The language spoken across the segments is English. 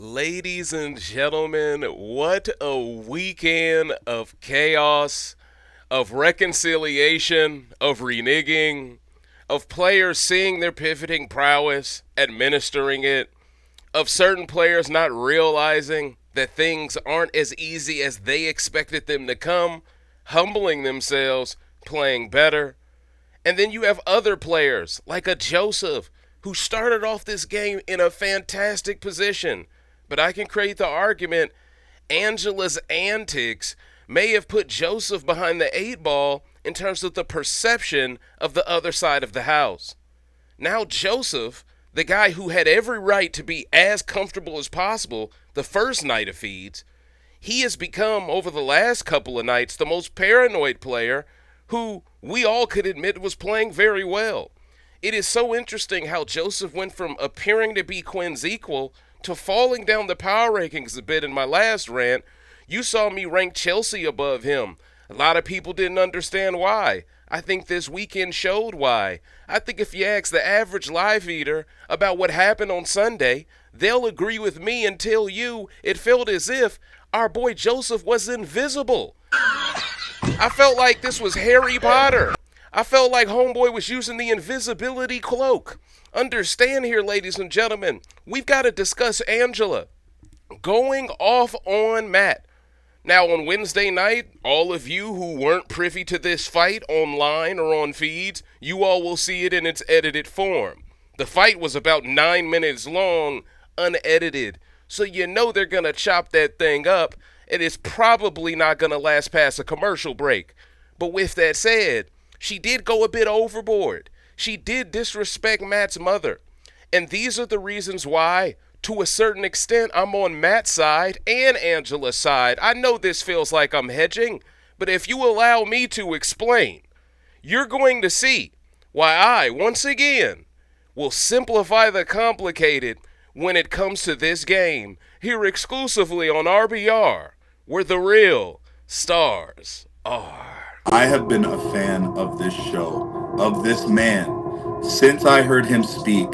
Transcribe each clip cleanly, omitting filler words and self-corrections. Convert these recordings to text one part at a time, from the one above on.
Ladies and gentlemen, what a weekend of chaos, of reconciliation, of reneging, of players seeing their pivoting prowess, administering it, of certain players not realizing that things aren't as easy as they expected them to come, humbling themselves, playing better. And then you have other players like a Joseph who started off this game in a fantastic position. But I can create the argument Angela's antics may have put Joseph behind the eight ball in terms of the perception of the other side of the house. Now Joseph, the guy who had every right to be as comfortable as possible the first night of feeds, he has become, over the last couple of nights, the most paranoid player who we all could admit was playing very well. It is so interesting how Joseph went from appearing to be Quinn's equal to falling down the power rankings a bit in my last rant. You saw me rank Chelsie above him. A lot of people didn't understand why. I think this weekend showed why. I think if you ask the average live eater about what happened on Sunday, they'll agree with me and tell you it felt as if our boy Joseph was invisible. I felt like this was Harry Potter. I felt like homeboy was using the invisibility cloak. Understand here, ladies and gentlemen, we've got to discuss Angela going off on Matt. Now, on Wednesday night, all of you who weren't privy to this fight online or on feeds, you all will see it in its edited form. The fight was about 9 minutes long, unedited. So you know they're going to chop that thing up, and it's probably not going to last past a commercial break. But with that said, she did go a bit overboard. She did disrespect Matt's mother. And these are the reasons why, to a certain extent, I'm on Matt's side and Angela's side. I know this feels like I'm hedging, but if you allow me to explain, you're going to see why I, once again, will simplify the complicated when it comes to this game, here exclusively on RBR, where the real stars are. I have been a fan of this show, of this man, since I heard him speak,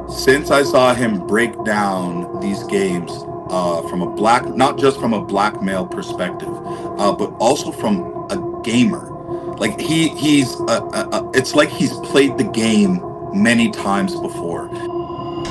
since I saw him break down these games not just from a black male perspective, but also from a gamer. Like it's like he's played the game many times before.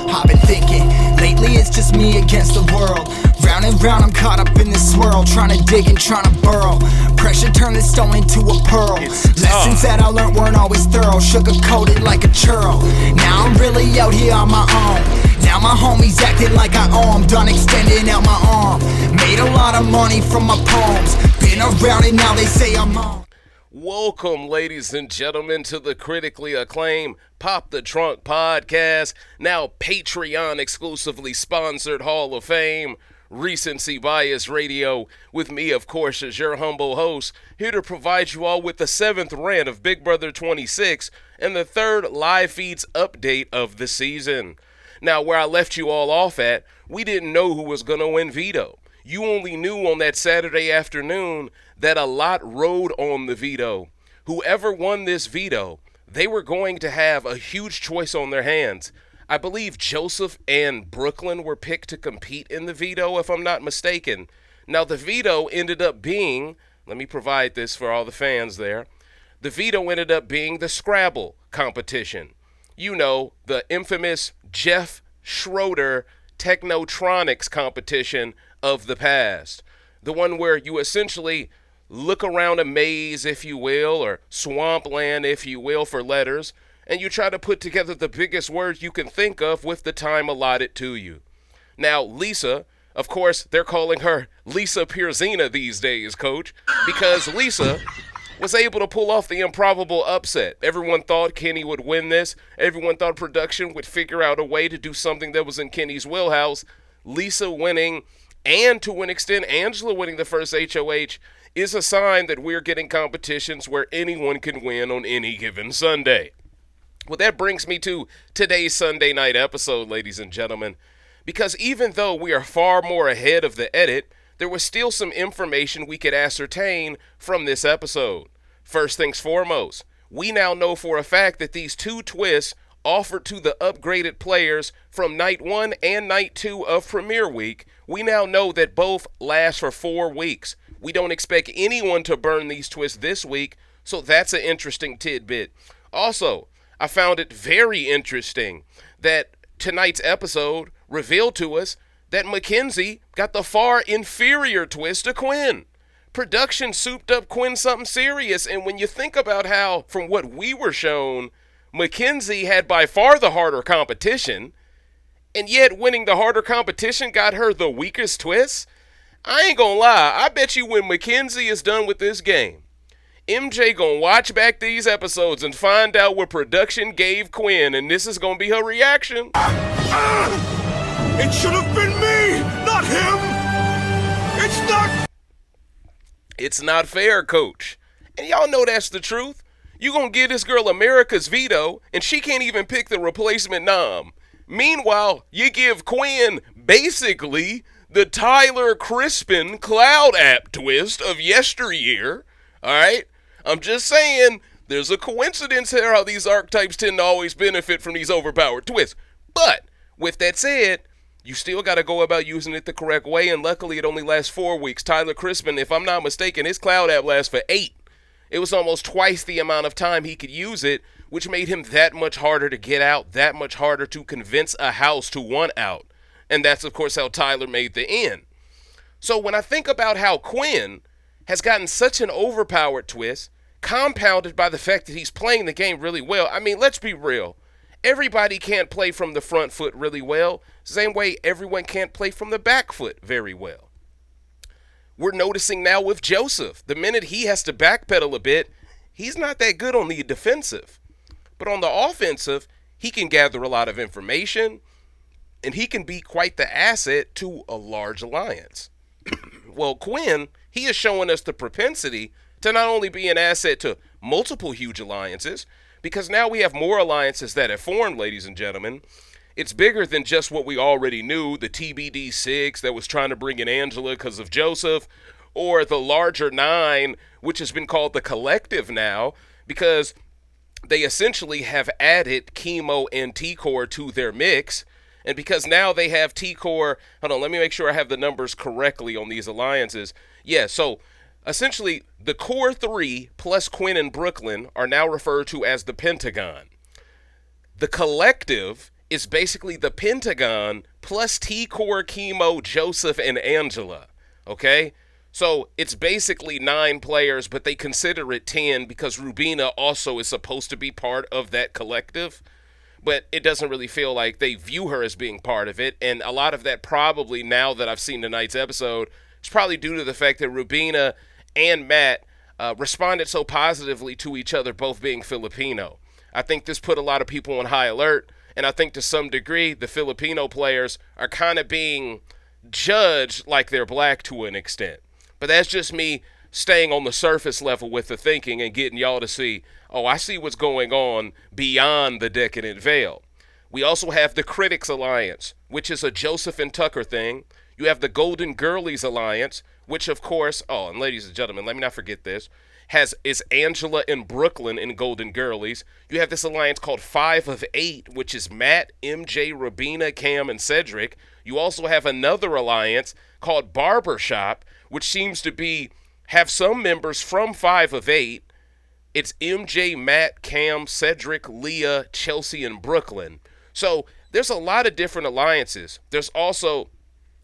I've been thinking, lately it's just me against the world. Round and round I'm caught up in this swirl, trying to dig and trying to burrow. Pressure turned this stone into a pearl. Lessons that I learned weren't always thorough, sugar-coated like a churl. Now I'm really out here on my own. Now my homies acting like I owe 'em, done extending out my arm. Made a lot of money from my poems, been around and now they say I'm on. Welcome, ladies and gentlemen, to the critically acclaimed Pop the Trunk podcast, now Patreon exclusively sponsored Hall of Fame, Recency Bias Radio, with me, of course, as your humble host, here to provide you all with the 7th rant of Big Brother 26 and the 3rd live feeds update of the season. Now, where I left you all off at, we didn't know who was going to win Veto. You only knew on that Saturday afternoon that a lot rode on the veto. Whoever won this veto, they were going to have a huge choice on their hands. I believe Joseph and Brooklyn were picked to compete in the veto, if I'm not mistaken. Now, the veto ended up being, let me provide this for all the fans there, the veto ended up being the Scrabble competition. You know, the infamous Jeff Schroeder Technotronics competition of the past. The one where you essentially look around a maze, if you will, or swampland, if you will, for letters, and you try to put together the biggest words you can think of with the time allotted to you. Now, Lisa, of course, they're calling her Lisa Pierzina these days, coach, because Lisa was able to pull off the improbable upset. Everyone thought Kenny would win this. Everyone thought production would figure out a way to do something that was in Kenny's wheelhouse. Lisa winning, and to an extent, Angela winning the first HOH is a sign that we're getting competitions where anyone can win on any given Sunday. Well, that brings me to today's Sunday night episode, ladies and gentlemen, because even though we are far more ahead of the edit, there was still some information we could ascertain from this episode. First things foremost, we now know for a fact that these two twists offered to the upgraded players from night 1 and night 2 of Premier Week, we now know that both last for 4 weeks. We don't expect anyone to burn these twists this week, so that's an interesting tidbit. Also, I found it very interesting that tonight's episode revealed to us that Makensy got the far inferior twist to Quinn. Production souped up Quinn something serious, and when you think about how, from what we were shown, Makensy had by far the harder competition, and yet winning the harder competition got her the weakest twist, I ain't gonna lie, I bet you when Makensy is done with this game, MJ gonna watch back these episodes and find out what production gave Quinn, and this is gonna be her reaction. It should have been me, not him! It's not fair, coach. And y'all know that's the truth. You gonna give this girl America's veto, and she can't even pick the replacement nom. Meanwhile, you give Quinn basically the Tyler Crispin Cloud app twist of yesteryear. Alright? I'm just saying, there's a coincidence here how these archetypes tend to always benefit from these overpowered twists. But, with that said, you still got to go about using it the correct way, and luckily it only lasts 4 weeks. Tyler Crispin, if I'm not mistaken, his Cloud app lasts for 8. It was almost twice the amount of time he could use it, which made him that much harder to get out, that much harder to convince a house to want out. And that's, of course, how Tyler made the end. So when I think about how Quinn has gotten such an overpowered twist, compounded by the fact that he's playing the game really well, I mean, let's be real. Everybody can't play from the front foot really well. Same way everyone can't play from the back foot very well. We're noticing now with Joseph, the minute he has to backpedal a bit, he's not that good on the defensive. But on the offensive, he can gather a lot of information, and he can be quite the asset to a large alliance. Well, Quinn, he is showing us the propensity to not only be an asset to multiple huge alliances, because now we have more alliances that have formed, ladies and gentlemen. It's bigger than just what we already knew, the TBD6 that was trying to bring in Angela because of Joseph, or the larger 9, which has been called the Collective now, because they essentially have added Kimo and T-Kor to their mix, and because now they have T-Kor, hold on, let me make sure I have the numbers correctly on these alliances. Yeah, so essentially, the core 3 plus Quinn and Brooklyn are now referred to as the Pentagon. The Collective is basically the Pentagon plus T-Kor, Kimo, Joseph, and Angela. Okay? So it's basically 9 players, but they consider it 10 because Rubina also is supposed to be part of that collective. But it doesn't really feel like they view her as being part of it. And a lot of that probably, now that I've seen tonight's episode, is probably due to the fact that Rubina and Matt responded so positively to each other, both being Filipino. I think this put a lot of people on high alert, and I think to some degree the Filipino players are kind of being judged like they're black to an extent. But that's just me staying on the surface level with the thinking and getting y'all to see, oh, I see what's going on beyond the decadent veil. We also have the Critics Alliance, which is a Joseph and Tucker thing. You have the Golden Girlies Alliance, which of course, oh, and ladies and gentlemen, let me not forget this, is Angela and Brooklyn in Golden Girlies. You have this alliance called 5 of 8, which is Matt, MJ, Rubina, Cam, and Cedric. You also have another alliance called Barbershop, which seems to have some members from 5 of 8. It's MJ, Matt, Cam, Cedric, Leah, Chelsie, and Brooklyn. So there's a lot of different alliances. There's also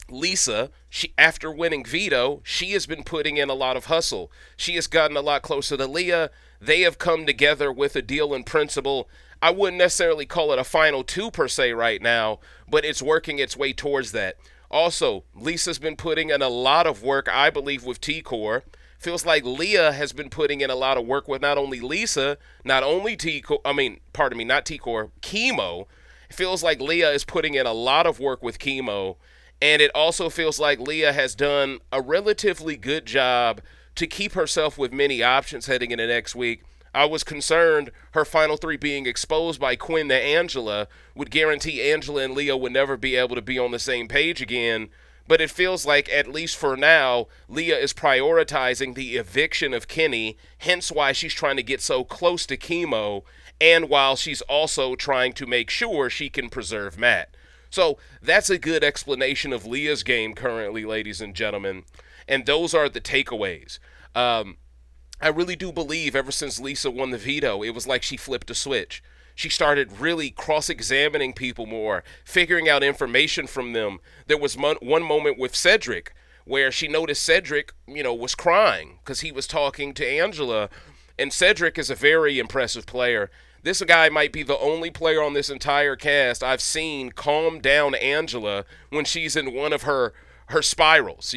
Lisa. After winning Veto, she has been putting in a lot of hustle. She has gotten a lot closer to Leah. They have come together with a deal in principle. I wouldn't necessarily call it a final 2 per se right now, but it's working its way towards that. Also, Lisa's been putting in a lot of work, I believe, with T-Kor. Feels like Leah has been putting in a lot of work with not only Lisa, not only T-Kor, not T-Kor, Kimo. It feels like Leah is putting in a lot of work with Kimo. And it also feels like Leah has done a relatively good job to keep herself with many options heading into next week. I was concerned her final 3 being exposed by Quinn to Angela would guarantee Angela and Leah would never be able to be on the same page again. But it feels like, at least for now, Leah is prioritizing the eviction of Kenny, hence why she's trying to get so close to Kimo and while she's also trying to make sure she can preserve Matt. So that's a good explanation of Leah's game currently, ladies and gentlemen. And those are the takeaways. I really do believe ever since Lisa won the veto, it was like she flipped a switch. She started really cross-examining people more, figuring out information from them. There was one moment with Cedric where she noticed Cedric, was crying because he was talking to Angela. And Cedric is a very impressive player. This guy might be the only player on this entire cast I've seen calm down Angela when she's in one of her spirals.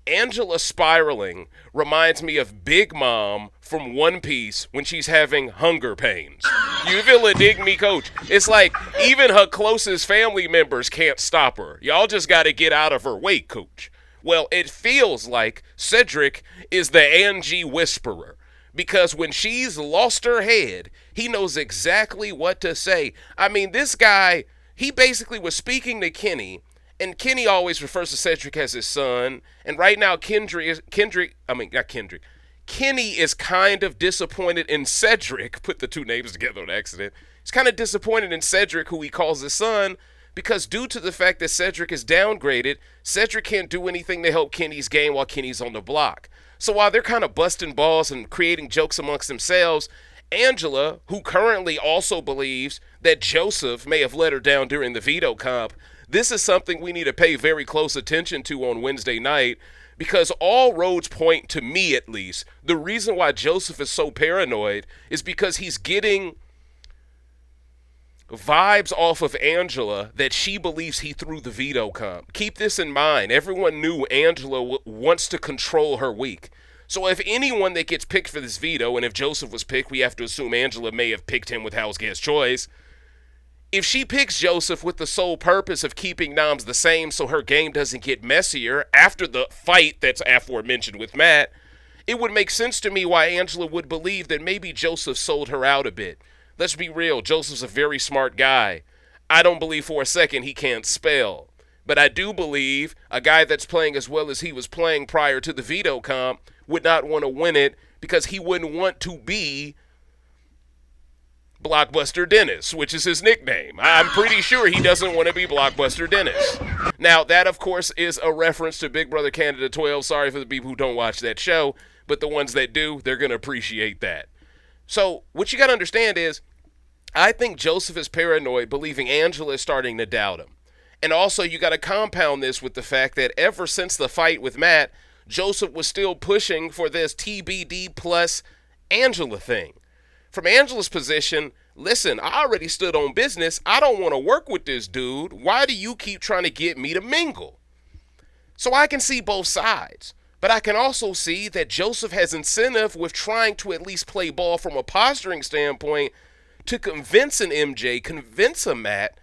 Angela spiraling reminds me of Big Mom from One Piece when she's having hunger pains. You feel it, dig me, coach? It's like even her closest family members can't stop her. Y'all just got to get out of her way, coach. Well, it feels like Cedric is the Angie Whisperer. Because when she's lost her head, he knows exactly what to say. I mean, this guy, he basically was speaking to Kenny, and Kenny always refers to Cedric as his son. And right now, Kenny is kind of disappointed in Cedric. Put the two names together on accident. He's kind of disappointed in Cedric, who he calls his son, because due to the fact that Cedric is downgraded, Cedric can't do anything to help Kenny's game while Kenny's on the block. So while they're kind of busting balls and creating jokes amongst themselves, Angela, who currently also believes that Joseph may have let her down during the veto comp, this is something we need to pay very close attention to on Wednesday night, because all roads point, to me at least, the reason why Joseph is so paranoid is because he's getting vibes off of Angela that she believes he threw the veto comp. Keep this in mind. Everyone knew Angela wants to control her week. So if anyone that gets picked for this veto, and if Joseph was picked, we have to assume Angela may have picked him with House Guest choice. If she picks Joseph with the sole purpose of keeping noms the same so her game doesn't get messier after the fight that's aforementioned with Matt, it would make sense to me why Angela would believe that maybe Joseph sold her out a bit. Let's be real, Joseph's a very smart guy. I don't believe for a second he can't spell. But I do believe a guy that's playing as well as he was playing prior to the veto comp would not want to win it because he wouldn't want to be Blockbuster Dennis, which is his nickname. I'm pretty sure he doesn't want to be Blockbuster Dennis. Now, that, of course, is a reference to Big Brother Canada 12. Sorry for the people who don't watch that show, but the ones that do, they're going to appreciate that. So what you got to understand is, I think Joseph is paranoid, believing Angela is starting to doubt him. And also, you got to compound this with the fact that ever since the fight with Matt, Joseph was still pushing for this TBD plus Angela thing. From Angela's position, listen, I already stood on business. I don't want to work with this dude. Why do you keep trying to get me to mingle? So I can see both sides. But I can also see that Joseph has incentive with trying to at least play ball from a posturing standpoint to convince an MJ, convince a Matt,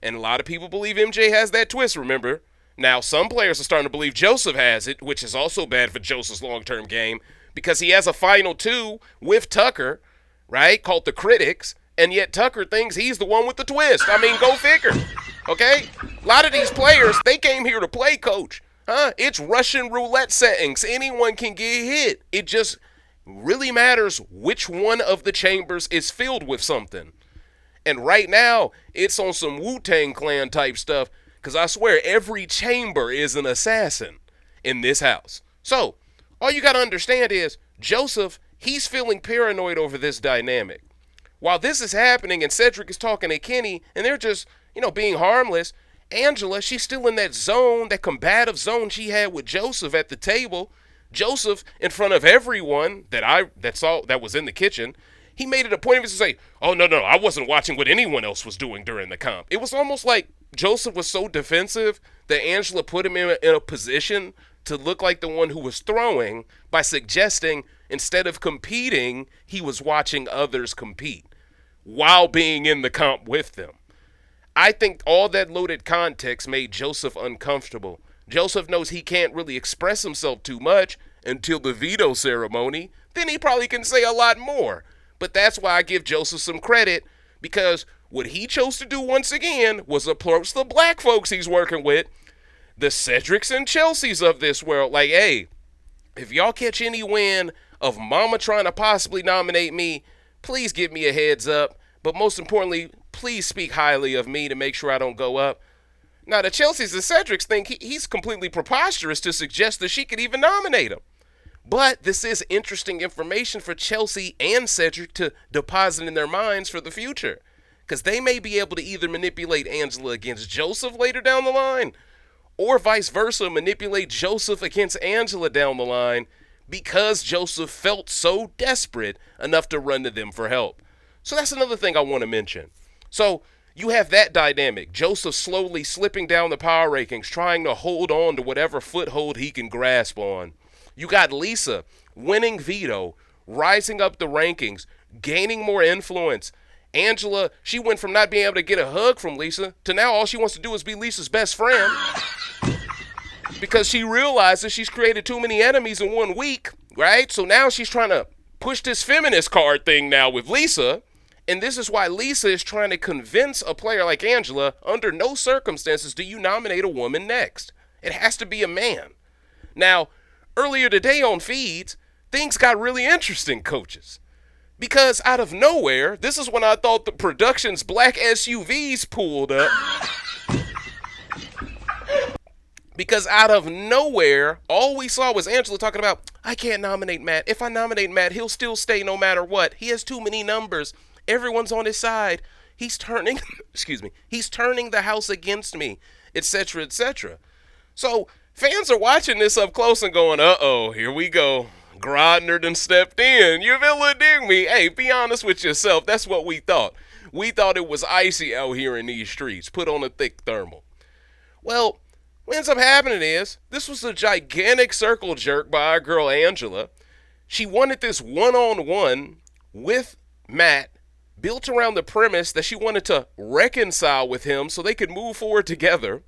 and a lot of people believe MJ has that twist, remember? Now, some players are starting to believe Joseph has it, which is also bad for Joseph's long-term game, because he has a final two with Tucker, right, called the Critics, and yet Tucker thinks he's the one with the twist. I mean, go figure, okay? A lot of these players, they came here to play, coach. It's Russian roulette settings. Anyone can get hit. It just really matters which one of the chambers is filled with something. And right now, it's on some Wu-Tang Clan type stuff, because I swear every chamber is an assassin in this house. So, all you got to understand is, Joseph, he's feeling paranoid over this dynamic. While this is happening and Cedric is talking to Kenny, and they're just, being harmless, Angela, she's still in that zone, that combative zone she had with Joseph at the table. Joseph, in front of everyone that was in the kitchen, he made it a point of his to say, oh, no, I wasn't watching what anyone else was doing during the comp. It was almost like Joseph was so defensive that Angela put him in a position to look like the one who was throwing by suggesting instead of competing, he was watching others compete while being in the comp with them. I think all that loaded context made Joseph uncomfortable. Joseph knows he can't really express himself too much until the veto ceremony. Then he probably can say a lot more. But that's why I give Joseph some credit, because what he chose to do once again was approach the black folks he's working with, the Cedrics and Chelseas of this world. Like, hey, if y'all catch any wind of mama trying to possibly nominate me, please give me a heads up. but most importantly, please speak highly of me to make sure I don't go up. Now, the Chelseas and Cedrics think he's completely preposterous to suggest that she could even nominate him. But this is interesting information for Chelsie and Cedric to deposit in their minds for the future, because they may be able to either manipulate Angela against Joseph later down the line, or vice versa, manipulate Joseph against Angela down the line because Joseph felt so desperate enough to run to them for help. So that's another thing I want to mention. So you have that dynamic. Joseph slowly slipping down the power rankings, trying to hold on to whatever foothold he can grasp on. You got Lisa winning Veto, rising up the rankings, gaining more influence. Angela, she went from not being able to get a hug from Lisa to now all she wants to do is be Lisa's best friend because she realizes she's created too many enemies in 1 week, right? So now she's trying to push this feminist card thing now with Lisa. And this is why Lisa is trying to convince a player like Angela, under no circumstances do you nominate a woman next. It has to be a man. Now, earlier today on Feeds, things got really interesting, coaches. Because out of nowhere, this is when I thought the production's black SUVs pulled up. Because out of nowhere, all we saw was Angela talking about, I can't nominate Matt. If I nominate Matt, he'll still stay no matter what. He has too many numbers. Everyone's on his side. He's turning, he's turning the house against me, etc., etc. So fans are watching this up close and going, uh-oh, here we go. Grodner done stepped in. You villain dig me. Hey, be honest with yourself. That's what we thought. We thought it was icy out here in these streets. Put on a thick thermal. Well, what ends up happening is this was a gigantic circle jerk by our girl Angela. She wanted this one-on-one with Matt, built around the premise that she wanted to reconcile with him so they could move forward together.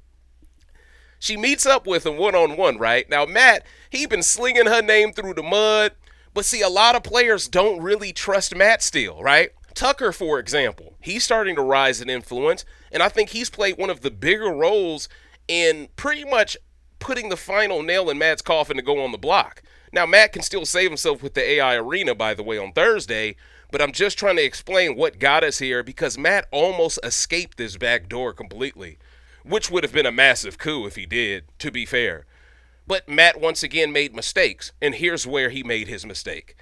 She meets up with him one-on-one, right? Now, Matt, he been slinging her name through the mud, but see, a lot of players don't really trust Matt still, right? Tucker, for example, he's starting to rise in influence, and I think he's played one of the bigger roles in pretty much putting the final nail in Matt's coffin to go on the block. Now, Matt can still save himself with the AI arena, by the way, on Thursday, but I'm just trying to explain what got us here because Matt almost escaped this back door completely, which would have been a massive coup if he did, to be fair. But Matt once again made mistakes, and here's where he made his mistake.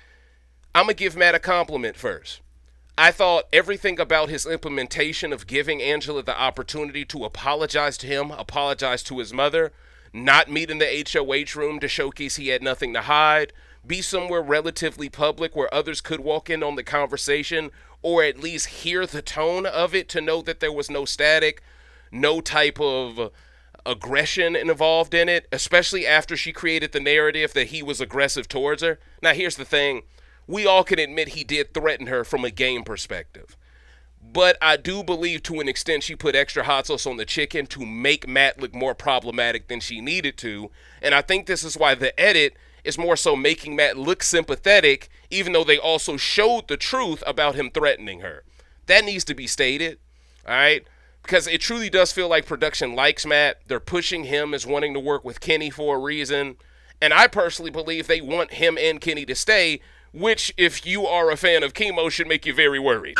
I'm going to give Matt a compliment first. I thought everything about his implementation of giving Angela the opportunity to apologize to him, apologize to his mother, not meet in the HOH room to showcase he had nothing to hide, be somewhere relatively public where others could walk in on the conversation or at least hear the tone of it to know that there was no static, no type of aggression involved in it, especially after she created the narrative that he was aggressive towards her. Now, here's the thing. We all can admit he did threaten her from a game perspective. But I do believe to an extent she put extra hot sauce on the chicken to make Matt look more problematic than she needed to. And I think this is why the edit is more so making Matt look sympathetic, even though they also showed the truth about him threatening her. That needs to be stated, all right? Because it truly does feel like production likes Matt. They're pushing him as wanting to work with Kenny for a reason. And I personally believe they want him and Kenny to stay, which, if you are a fan of Kimo, should make you very worried.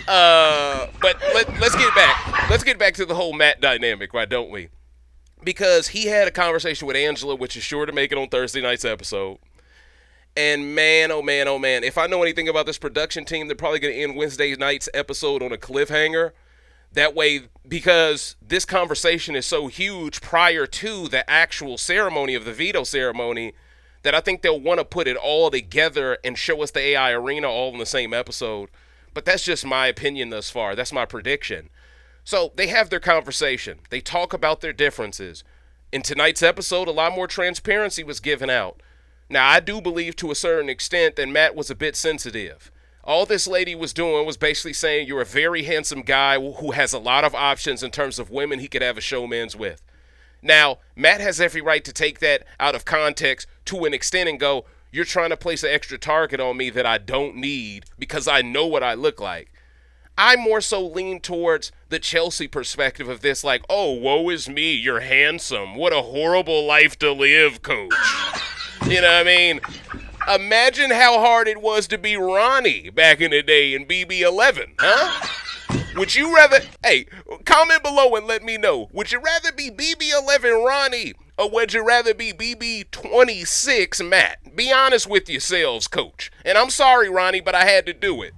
But let's get back. Let's get back to the whole Matt dynamic, why don't we? Because he had a conversation with Angela, which is sure to make it on Thursday night's episode. And man, oh man, oh man, if I know anything about this production team, they're probably going to end Wednesday night's episode on a cliffhanger. That way, because this conversation is so huge prior to the actual ceremony of the veto ceremony, that I think they'll want to put it all together and show us the AI arena all in the same episode. But that's just my opinion thus far. That's my prediction. So they have their conversation. They talk about their differences. In tonight's episode, a lot more transparency was given out. Now, I do believe to a certain extent that Matt was a bit sensitive. All this lady was doing was basically saying you're a very handsome guy who has a lot of options in terms of women he could have a showmans with. Now, Matt has every right to take that out of context to an extent and go, you're trying to place an extra target on me that I don't need because I know what I look like. I more so lean towards the Chelsie perspective of this, like, oh, woe is me, you're handsome. What a horrible life to live, coach. You know what I mean? Imagine how hard it was to be Ronnie back in the day in BB11, huh? Would you rather, hey, comment below and let me know. Would you rather be BB11 Ronnie or would you rather be BB26 Matt? Be honest with yourselves, coach. And I'm sorry, Ronnie, but I had to do it.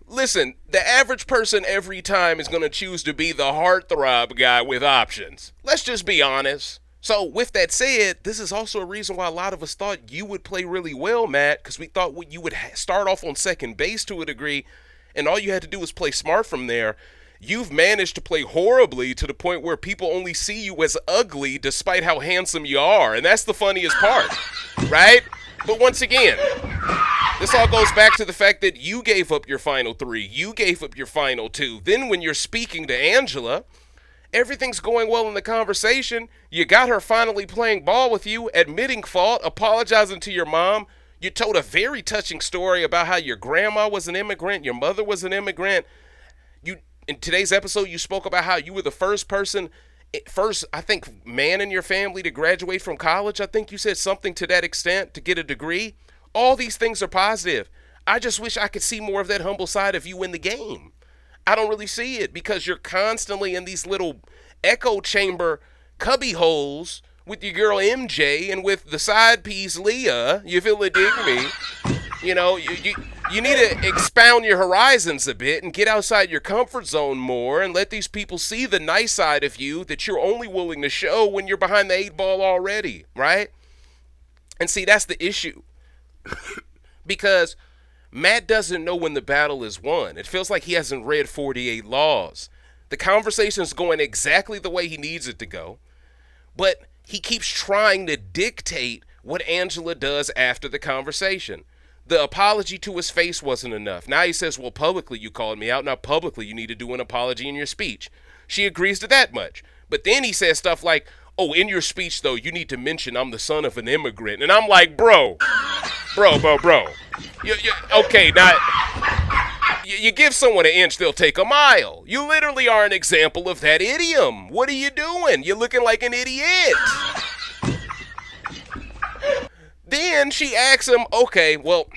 Listen, the average person every time is going to choose to be the heartthrob guy with options. Let's just be honest. So with that said, this is also a reason why a lot of us thought you would play really well, Matt, because we thought you would start off on second base to a degree, and all you had to do was play smart from there. You've managed to play horribly to the point where people only see you as ugly despite how handsome you are, and that's the funniest part, right? But once again, this all goes back to the fact that you gave up your final 3. You gave up your final 2. Then when you're speaking to Angela, everything's going well in the conversation. You got her finally playing ball with you, admitting fault, apologizing to your mom. You told a very touching story about how your grandma was an immigrant, your mother was an immigrant. In today's episode, you spoke about how you were the first, I think, man in your family to graduate from college. I think you said something to that extent, to get a degree. All these things are positive. I just wish I could see more of that humble side of you in the game. I don't really see it because you're constantly in these little echo chamber cubby holes with your girl MJ and with the side piece Leah. You feel it, dig me? You know, you need to expound your horizons a bit and get outside your comfort zone more and let these people see the nice side of you that you're only willing to show when you're behind the 8 ball already, right? And see, that's the issue. Because Matt doesn't know when the battle is won. It feels like he hasn't read 48 Laws. The conversation's going exactly the way he needs it to go, but he keeps trying to dictate what Angela does after the conversation. The apology to his face wasn't enough. Now he says, well, publicly you called me out. Now publicly you need to do an apology in your speech. She agrees to that much. But then he says stuff like, oh, in your speech, though, you need to mention I'm the son of an immigrant. And I'm like, bro. Okay, now, you give someone an inch, they'll take a mile. You literally are an example of that idiom. What are you doing? You're looking like an idiot. Then she asks him, okay, well,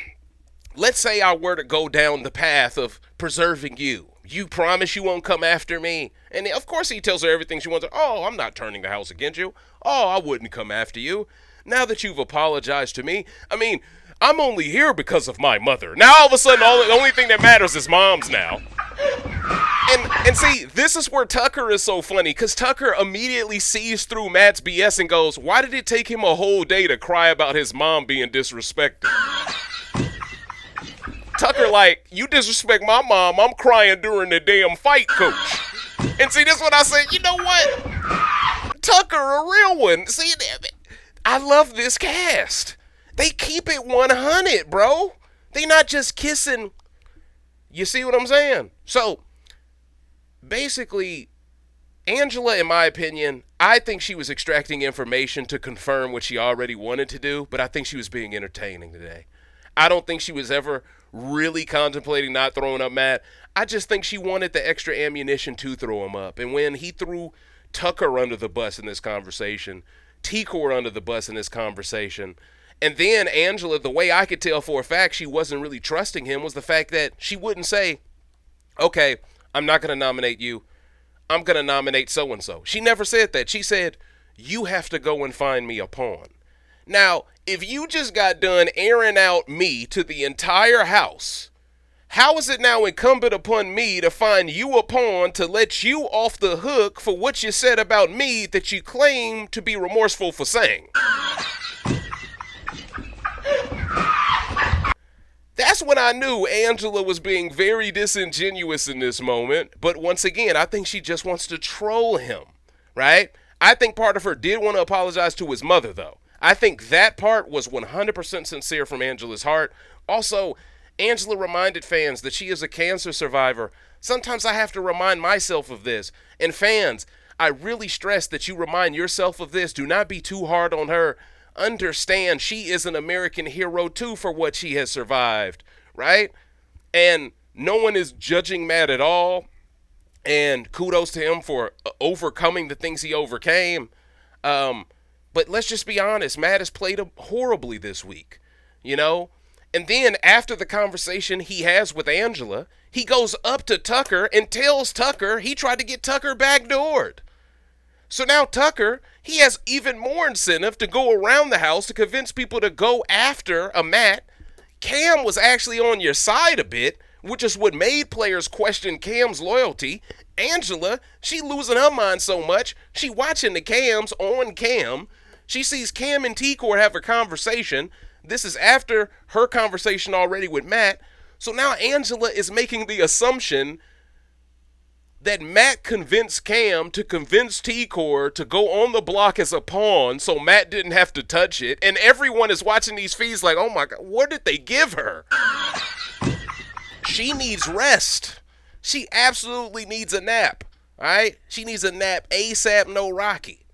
let's say I were to go down the path of preserving you. You promise you won't come after me? And of course he tells her everything she wants. Oh, I'm not turning the house against you. Oh, I wouldn't come after you. Now that you've apologized to me, I mean, I'm only here because of my mother. Now all of a sudden, the only thing that matters is mom's now. And see, this is where Tucker is so funny, because Tucker immediately sees through Matt's BS and goes, why did it take him a whole day to cry about his mom being disrespected? Tucker like, you disrespect my mom, I'm crying during the damn fight, coach. And see, this is what I say, you know what? Tucker, a real one. See, I love this cast. They keep it 100, bro. They not just kissing. You see what I'm saying? So, basically, Angela, in my opinion, I think she was extracting information to confirm what she already wanted to do, but I think she was being entertaining today. I don't think she was ever really contemplating not throwing up Matt. I just think she wanted the extra ammunition to throw him up. And when he threw Tucker under the bus in this conversation, T-Kor under the bus in this conversation, and then Angela, the way I could tell for a fact she wasn't really trusting him was the fact that she wouldn't say, okay, I'm not going to nominate you. I'm going to nominate so-and-so. She never said that. She said, you have to go and find me a pawn. Now, if you just got done airing out me to the entire house, how is it now incumbent upon me to find you a pawn to let you off the hook for what you said about me that you claim to be remorseful for saying? That's when I knew Angela was being very disingenuous in this moment. But once again, I think she just wants to troll him, right? I think part of her did want to apologize to his mother, though. I think that part was 100% sincere from Angela's heart. Also, Angela reminded fans that she is a cancer survivor. Sometimes I have to remind myself of this. And fans, I really stress that you remind yourself of this. Do not be too hard on her. Understand she is an American hero too for what she has survived, right? And no one is judging Matt at all. And kudos to him for overcoming the things he overcame. But let's just be honest, Matt has played horribly this week, you know? And then after the conversation he has with Angela, he goes up to Tucker and tells Tucker he tried to get Tucker backdoored. So now Tucker, he has even more incentive to go around the house to convince people to go after a Matt. Cam was actually on your side a bit, which is what made players question Cam's loyalty. Angela, she losing her mind so much, she watching the cams on Cam. She sees Cam and T-Kor have a conversation. This is after her conversation already with Matt. So now Angela is making the assumption that Matt convinced Cam to convince T-Kor to go on the block as a pawn so Matt didn't have to touch it. And everyone is watching these feeds like, oh my God, what did they give her? She needs rest. She absolutely needs a nap, all right? She needs a nap ASAP, no Rocky.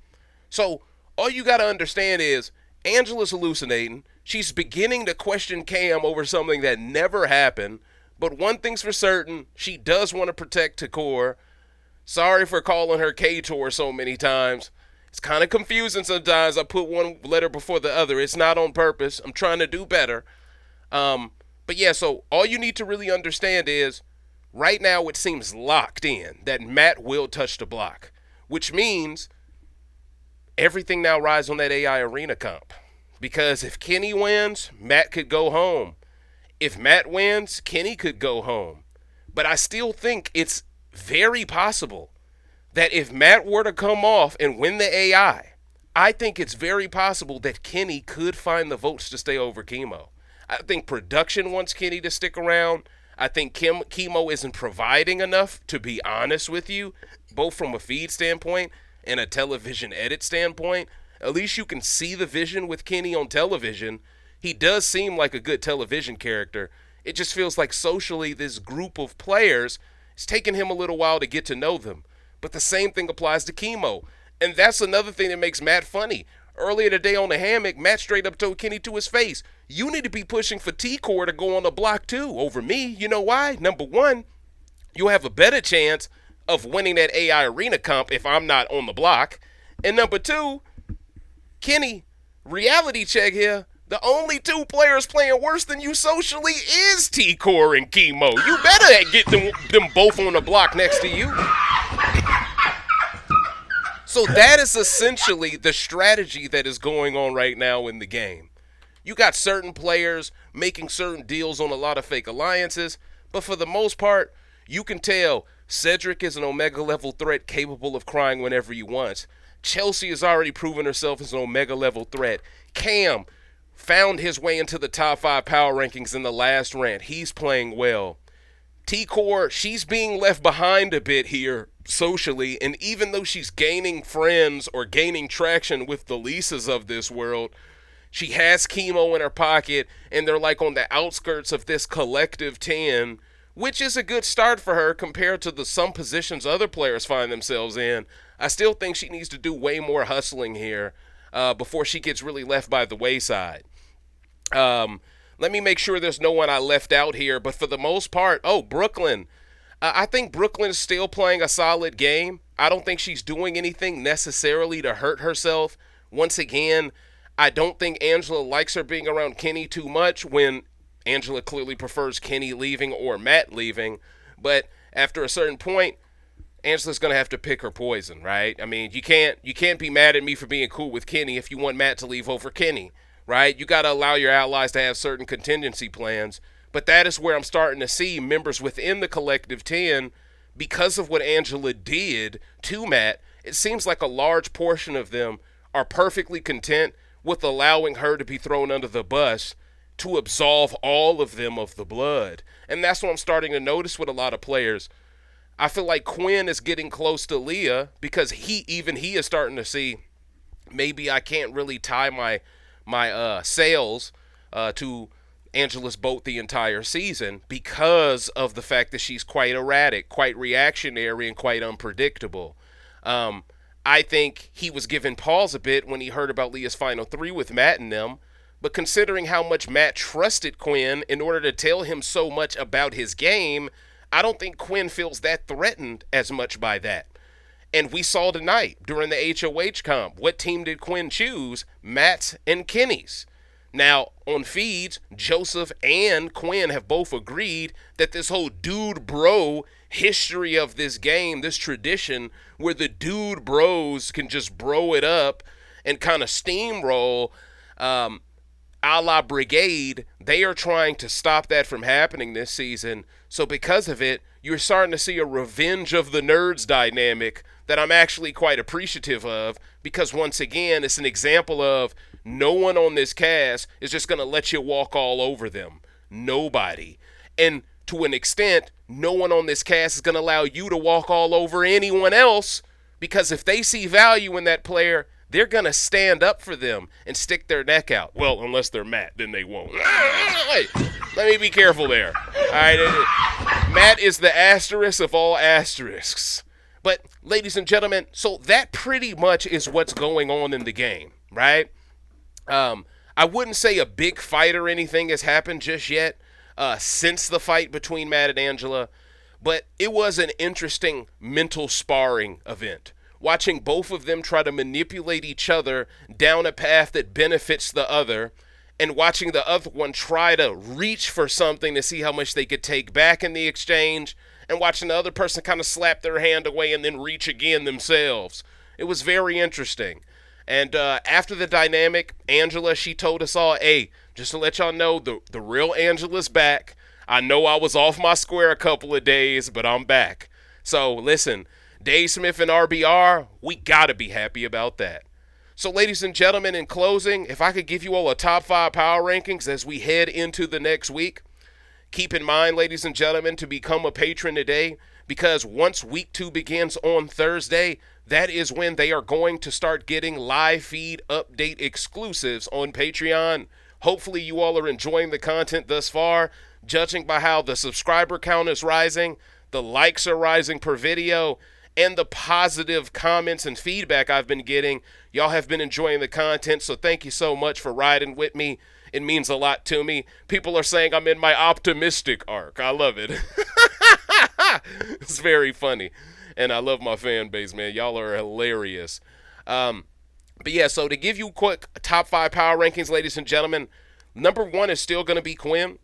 So all you got to understand is Angela's hallucinating. She's beginning to question Cam over something that never happened. But one thing's for certain, she does want to protect T-Kor. Sorry for calling her K-Tor so many times. It's kind of confusing sometimes. I put one letter before the other. It's not on purpose. I'm trying to do better. But yeah, so all you need to really understand is right now it seems locked in that Matt will touch the block, which means everything now rides on that AI arena comp. Because if Kenny wins, Matt could go home. If Matt wins, Kenny could go home. But I still think it's very possible that if Matt were to come off and win the AI, I think it's very possible that Kenny could find the votes to stay over Kimo. I think production wants Kenny to stick around. I think Kimo isn't providing enough, to be honest with you, both from a feed standpoint and a television edit standpoint. At least you can see the vision with Kenny on television. He does seem like a good television character. It just feels like socially this group of players, it's taken him a little while to get to know them. But the same thing applies to Kimo. And that's another thing that makes Matt funny. Earlier today on the hammock, Matt straight up told Kenny to his face, you need to be pushing for T-Kor to go on the block too over me. You know why? Number one, you'll have a better chance of winning that AI arena comp if I'm not on the block. And number two, Kenny, reality check here. The only two players playing worse than you socially is T-Kor and Kimo. You better get them both on the block next to you. So that is essentially the strategy that is going on right now in the game. You got certain players making certain deals on a lot of fake alliances, but for the most part, you can tell Cedric is an Omega level threat capable of crying whenever he wants. Chelsie has already proven herself as an Omega level threat. Cam found his way into the top 5 power rankings in the last rant. He's playing well. T-Kor, she's being left behind a bit here socially, and even though she's gaining friends or gaining traction with the Lisas of this world, she has Kimo in her pocket, and they're like on the outskirts of this collective 10, which is a good start for her compared to some positions other players find themselves in. I still think she needs to do way more hustling here before she gets really left by the wayside. Let me make sure there's no one I left out here, but for the most part, Brooklyn. I think Brooklyn's still playing a solid game. I don't think she's doing anything necessarily to hurt herself. Once again, I don't think Angela likes her being around Kenny too much when Angela clearly prefers Kenny leaving or Matt leaving. But after a certain point, Angela's going to have to pick her poison, right? I mean, you can't be mad at me for being cool with Kenny if you want Matt to leave over Kenny, right? You got to allow your allies to have certain contingency plans. But that is where I'm starting to see members within the collective 10, because of what Angela did to Matt, it seems like a large portion of them are perfectly content with allowing her to be thrown under the bus to absolve all of them of the blood. And that's what I'm starting to notice with a lot of players. I feel like Quinn is getting close to Leah because he is starting to see maybe I can't really tie my sails to Angela's boat the entire season because of the fact that she's quite erratic, quite reactionary, and quite unpredictable. I think he was given pause a bit when he heard about Leah's final 3 with Matt and them, but considering how much Matt trusted Quinn in order to tell him so much about his game, I don't think Quinn feels that threatened as much by that. And we saw tonight during the HOH comp, what team did Quinn choose? Matt's and Kenny's. Now, on feeds, Joseph and Quinn have both agreed that this whole dude bro history of this game, this tradition where the dude bros can just bro it up and kind of steamroll a la Brigade, they are trying to stop that from happening this season. So because of it, you're starting to see a revenge of the nerds dynamic that I'm actually quite appreciative of, because once again, it's an example of no one on this cast is just going to let you walk all over them. Nobody. And to an extent, no one on this cast is going to allow you to walk all over anyone else, because if they see value in that player, they're going to stand up for them and stick their neck out. Well, unless they're Matt, then they won't. Let me be careful there. All right, Matt is the asterisk of all asterisks. But, ladies and gentlemen, so that pretty much is what's going on in the game, right? I wouldn't say a big fight or anything has happened just yet since the fight between Matt and Angela, but it was an interesting mental sparring event. Watching both of them try to manipulate each other down a path that benefits the other, and watching the other one try to reach for something to see how much they could take back in the exchange, and watching the other person kind of slap their hand away and then reach again themselves. It was very interesting. And after the dynamic, Angela, she told us all, hey, just to let y'all know, the real Angela's back. I know I was off my square a couple of days, but I'm back. So listen, Dave Smith and RBR, we got to be happy about that. So ladies and gentlemen, in closing, if I could give you all a top 5 power rankings as we head into the next week, keep in mind, ladies and gentlemen, to become a patron today, because once week 2 begins on Thursday, that is when they are going to start getting live feed update exclusives on Patreon. Hopefully you all are enjoying the content thus far. Judging by how the subscriber count is rising, the likes are rising per video, and the positive comments and feedback I've been getting, y'all have been enjoying the content, so thank you so much for riding with me. It means a lot to me. People are saying I'm in my optimistic arc. I love it. It's very funny. And I love my fan base, man. Y'all are hilarious. But yeah, so to give you quick top 5 power rankings, ladies and gentlemen, number 1 is still going to be Quinn.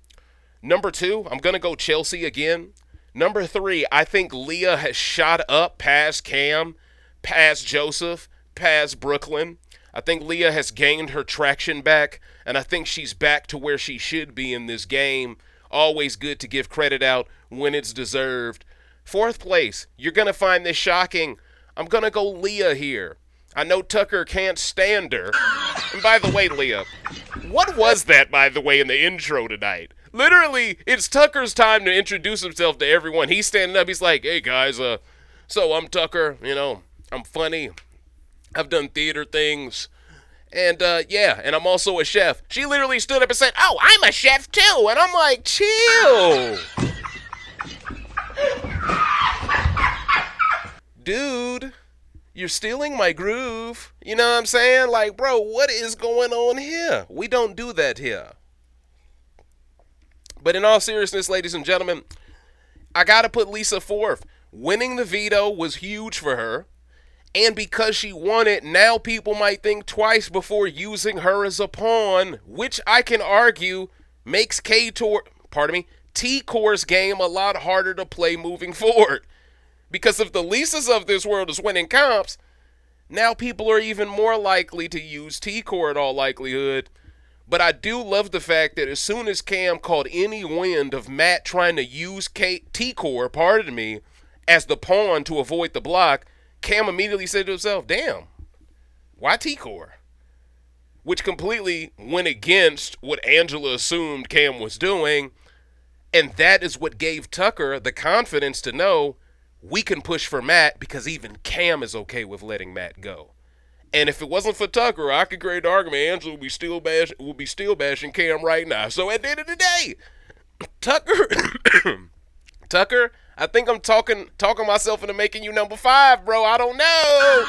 Number 2, I'm going to go Chelsie again. Number 3, I think Leah has shot up past Cam, past Joseph, past Brooklyn. I think Leah has gained her traction back, and I think she's back to where she should be in this game. Always good to give credit out when it's deserved. 4th place, you're going to find this shocking. I'm going to go Leah here. I know Tucker can't stand her. And by the way, Leah, what was that, by the way, in the intro tonight? Literally, it's Tucker's time to introduce himself to everyone. He's standing up. He's like, hey, guys, so I'm Tucker. You know, I'm funny. I've done theater things. And, yeah, and I'm also a chef. She literally stood up and said, oh, I'm a chef, too. And I'm like, chill. Dude, you're stealing my groove. You know what I'm saying? Like, bro, what is going on here? We don't do that here. But in all seriousness, ladies and gentlemen, I got to put Lisa 4th. Winning the veto was huge for her. And because she won it, now people might think twice before using her as a pawn, which I can argue makes T-Kor's game a lot harder to play moving forward. Because if the Lisas of this world is winning comps, now people are even more likely to use T-Kor in all likelihood. But I do love the fact that as soon as Cam caught any wind of Matt trying to use T-Kor, as the pawn to avoid the block, Cam immediately said to himself, damn, why T-Kor? Which completely went against what Angela assumed Cam was doing. And that is what gave Tucker the confidence to know we can push for Matt because even Cam is okay with letting Matt go. And if it wasn't for Tucker, I could create an argument Angela would be still bashing Cam right now. So at the end of the day, Tucker, I think I'm talking myself into making you number 5, bro. I don't know.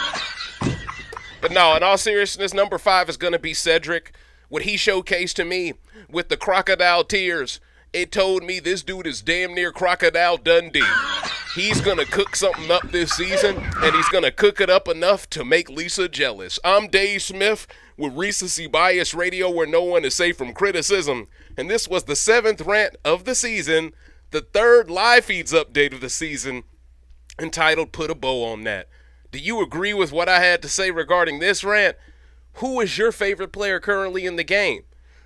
But no, in all seriousness, number 5 is going to be Cedric. What he showcased to me with the crocodile tears, it told me this dude is damn near Crocodile Dundee. He's going to cook something up this season, and he's going to cook it up enough to make Lisa jealous. I'm Dave Smith with Recency Bias Radio, where no one is safe from criticism. And this was the 7th rant of the season, the 3rd live feeds update of the season, entitled Put a Bow on That. Do you agree with what I had to say regarding this rant? Who is your favorite player currently in the game?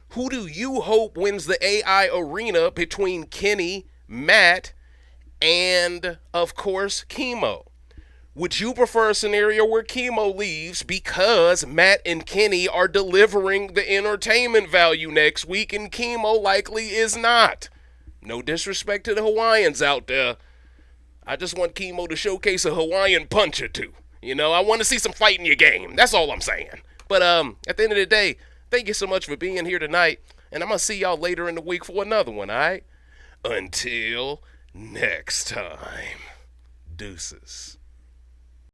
Who do you hope wins the AI arena between Kenny, Matt, and, of course, Kimo? Would you prefer a scenario where Kimo leaves because Matt and Kenny are delivering the entertainment value next week and Kimo likely is not? No disrespect to the Hawaiians out there. I just want Kimo to showcase a Hawaiian punch or two. You know, I want to see some fight in your game. That's all I'm saying. But at the end of the day, thank you so much for being here tonight. And I'm going to see y'all later in the week for another one, all right? Until next time. Deuces.